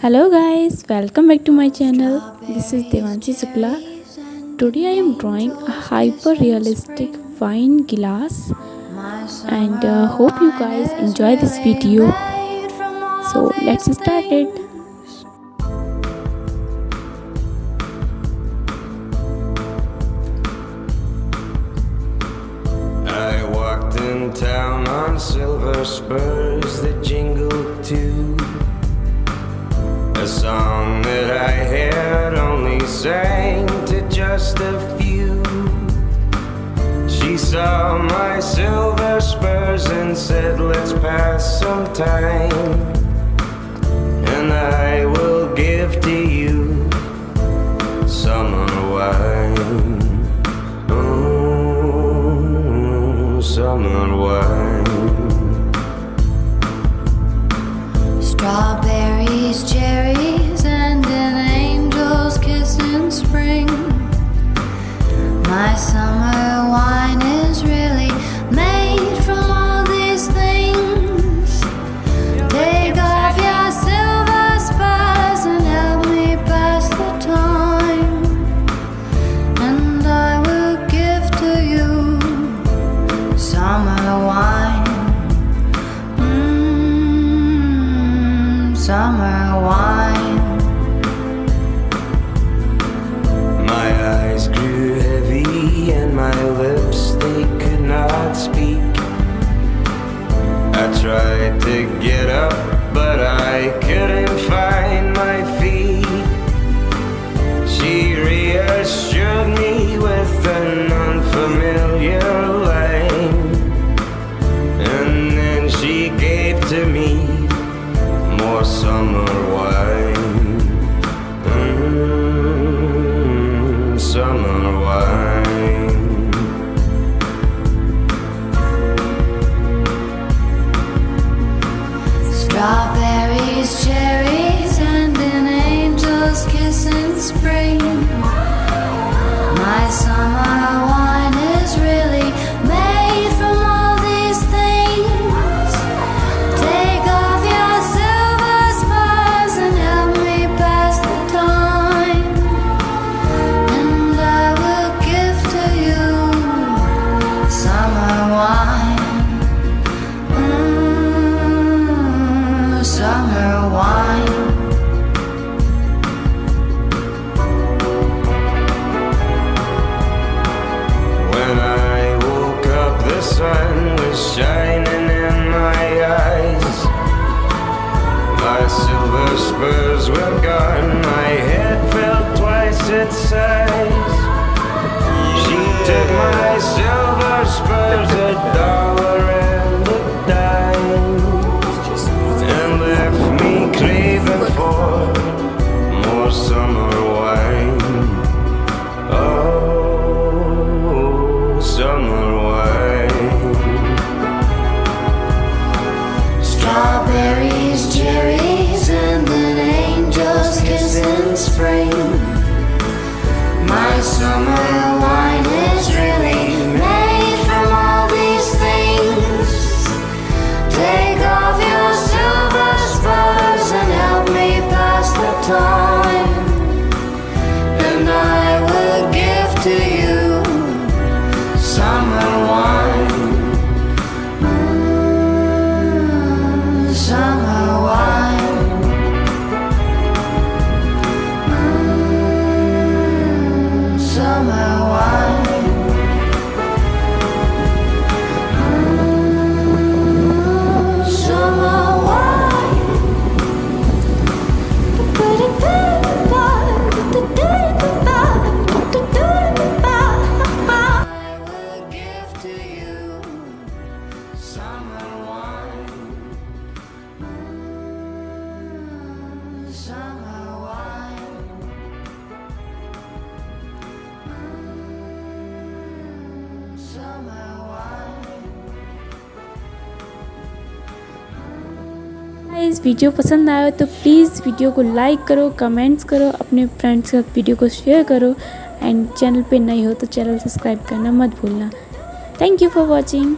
Hello guys, welcome back to my channel. This is Dewanshi Shukla. Today I am drawing a hyper realistic wine glass and hope you guys enjoy this video. So let's start it. I walked in town on silver spurs that jingled too. A song that I had only sang to just a few. She saw my silver spurs and said, let's pass some time, and I will give to you summer wine. Oh, summer wine. Strawberries, cherries, and an angel's kiss in spring. My summer wine is really made from all these things. Take off your silver spurs and help me pass the time, and I will give to you summer wine. Summer wine. My eyes grew heavy and my lips, they could not speak. I tried to get up, but I couldn't find my feet. She reassured me with an unfamiliar line, and then she gave to me more summer wine. Summer wine. Strawberries, cherries, and an angel's kiss in spring. My summer wine is really made from all these things. Take off your silver spurs and help me pass the time, and I will give to you summer wine. Summer wine. When I woke up, the sun was shining in my eyes. My silver spurs were gone, my head felt twice its size. She took my silver spurs, $1 and a dime, and left me craving for more summer wine. Oh, summer wine. Strawberries, cherries, and an angel's kiss in spring. My summer wine is really made from all these things. Take off your silver spurs and help me pass the time, and I will give to you summer wine. Summer wine. Summer wine. Summer wine. I will give to you summer wine. Summer wine. Summer wine. Guys video पसंद आया तो please video को like करो, comments करो, अपने friends के साथ video को शेयर करो एंड चैनल पे नए हो तो चैनल सब्सक्राइब करना मत भूलना। Thank you for watching.